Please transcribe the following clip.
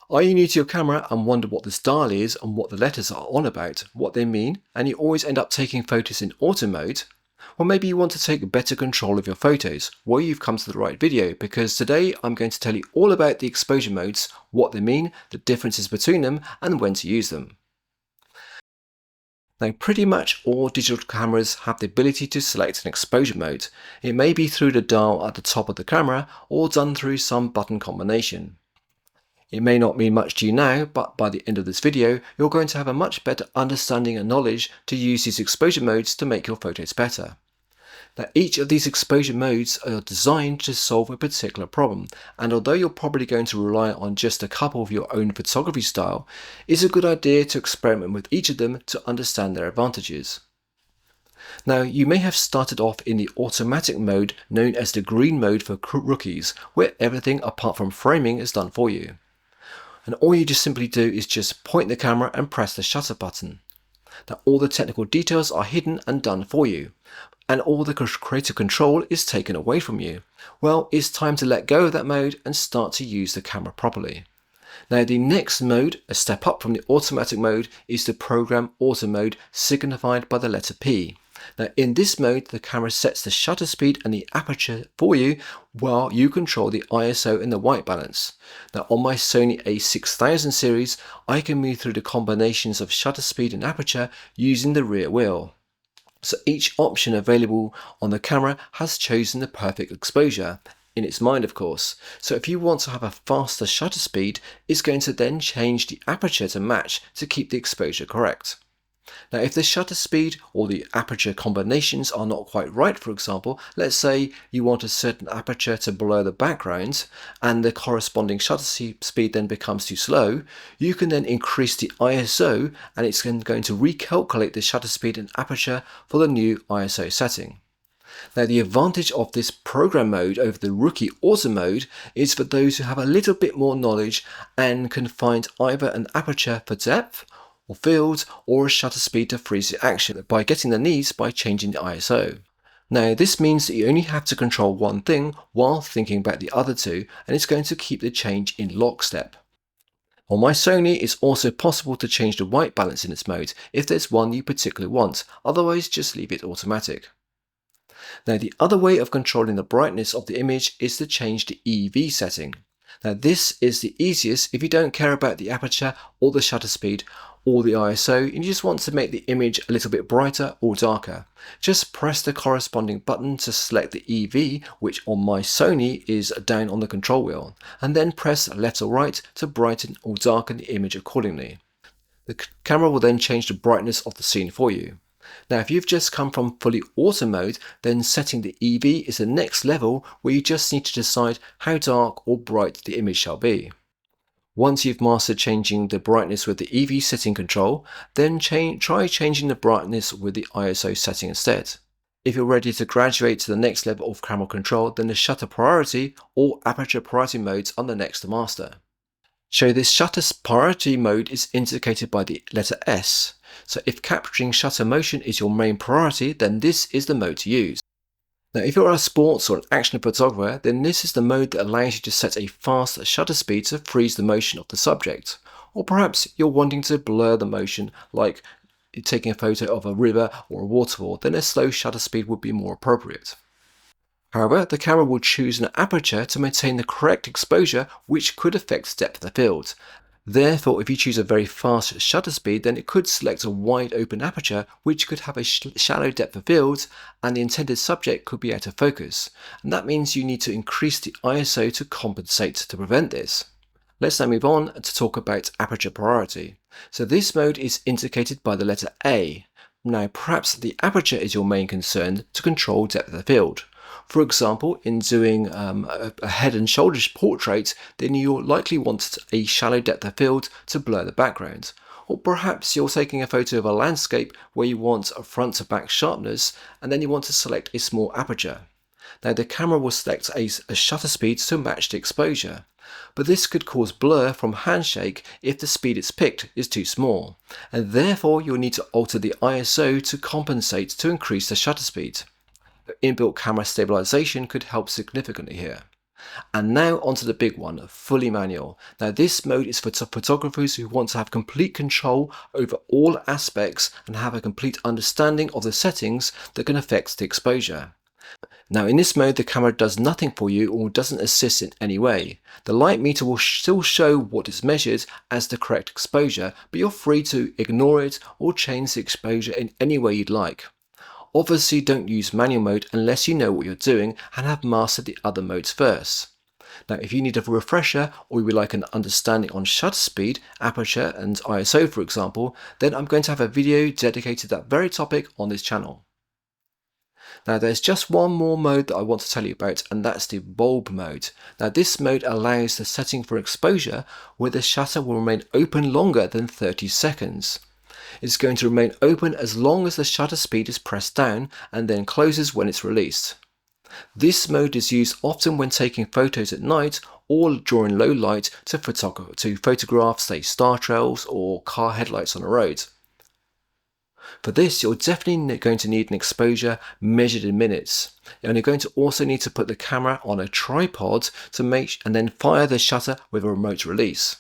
Are you new to your camera and wonder what this dial is and what the letters are on about, what they mean, and you always end up taking photos in auto mode? Or maybe you want to take better control of your photos. Well, you've come to the right video, because today I'm going to tell you all about the exposure modes, what they mean, the differences between them, and when to use them. Now, pretty much all digital cameras have the ability to select an exposure mode. It may be through the dial at the top of the camera or done through some button combination. It may not mean much to you now, but by the end of this video, you're going to have a much better understanding and knowledge to use these exposure modes to make your photos better. Now, each of these exposure modes are designed to solve a particular problem, and although you're probably going to rely on just a couple of your own photography style, it's a good idea to experiment with each of them to understand their advantages. Now, you may have started off in the automatic mode known as the green mode for rookies, where everything apart from framing is done for you. And all you just simply do is just point the camera and press the shutter button. Now, all the technical details are hidden and done for you, and all the creative control is taken away from you. Well, it's time to let go of that mode and start to use the camera properly. Now, the next mode, a step up from the automatic mode, is the program auto mode, signified by the letter P. Now, in this mode, the camera sets the shutter speed and the aperture for you while you control the ISO and the white balance. Now, on my Sony a6000 series, I can move through the combinations of shutter speed and aperture using the rear wheel. So each option available on the camera has chosen the perfect exposure, in its mind of course. So if you want to have a faster shutter speed, it's going to then change the aperture to match to keep the exposure correct. Now, if the shutter speed or the aperture combinations are not quite right, for example, let's say you want a certain aperture to blur the background and the corresponding shutter speed then becomes too slow, you can then increase the ISO and it's going to recalculate the shutter speed and aperture for the new ISO setting. Now, the advantage of this program mode over the rookie auto mode is for those who have a little bit more knowledge and can find either an aperture for depth or field, or a shutter speed to freeze the action by getting the needs by changing the ISO. Now, this means that you only have to control one thing while thinking about the other two, and it's going to keep the change in lockstep. On my Sony, it's also possible to change the white balance in its mode if there's one you particularly want, otherwise just leave it automatic. Now, the other way of controlling the brightness of the image is to change the EV setting. Now, this is the easiest if you don't care about the aperture or the shutter speed or the ISO and you just want to make the image a little bit brighter or darker. Just press the corresponding button to select the EV, which on my Sony is down on the control wheel, and then press left or right to brighten or darken the image accordingly. The camera will then change the brightness of the scene for you. Now, if you've just come from fully auto mode, then setting the EV is the next level where you just need to decide how dark or bright the image shall be. Once you've mastered changing the brightness with the EV setting control, then try changing the brightness with the ISO setting instead. If you're ready to graduate to the next level of camera control, then the shutter priority or aperture priority modes are the next to master. So this shutter priority mode is indicated by the letter S. So if capturing shutter motion is your main priority, then this is the mode to use. Now, if you're a sports or an action photographer, then this is the mode that allows you to set a fast shutter speed to freeze the motion of the subject. Or perhaps you're wanting to blur the motion, like taking a photo of a river or a waterfall, then a slow shutter speed would be more appropriate. However, the camera will choose an aperture to maintain the correct exposure, which could affect depth of the field. Therefore, if you choose a very fast shutter speed, then it could select a wide open aperture, which could have a shallow depth of field, and the intended subject could be out of focus. And that means you need to increase the ISO to compensate to prevent this. Let's now move on to talk about aperture priority. So this mode is indicated by the letter A. Now, perhaps the aperture is your main concern to control depth of the field. For example, in doing a head and shoulders portrait, then you'll likely want a shallow depth of field to blur the background. Or perhaps you're taking a photo of a landscape where you want a front to back sharpness, and then you want to select a small aperture. Now, the camera will select a shutter speed to match the exposure, but this could cause blur from handshake if the speed it's picked is too small, and therefore you'll need to alter the ISO to compensate to increase the shutter speed. Inbuilt camera stabilization could help significantly here. And now onto the big one, fully manual. Now this mode is for photographers who want to have complete control over all aspects and have a complete understanding of the settings that can affect the exposure. Now in this mode the camera does nothing for you or doesn't assist in any way. The light meter will still show what is measured as the correct exposure, but you're free to ignore it or change the exposure in any way you'd like. Obviously don't use manual mode unless you know what you're doing and have mastered the other modes first. Now if you need a refresher or you would like an understanding on shutter speed, aperture and ISO for example, then I'm going to have a video dedicated to that very topic on this channel. Now there's just one more mode that I want to tell you about, and that's the bulb mode. Now this mode allows the setting for exposure where the shutter will remain open longer than 30 seconds. It's going to remain open as long as the shutter speed is pressed down and then closes when it's released. This mode is used often when taking photos at night or during low light to photograph say star trails or car headlights on a road. For this, you're definitely going to need an exposure measured in minutes, and you're going to also need to put the camera on a tripod to and then fire the shutter with a remote release.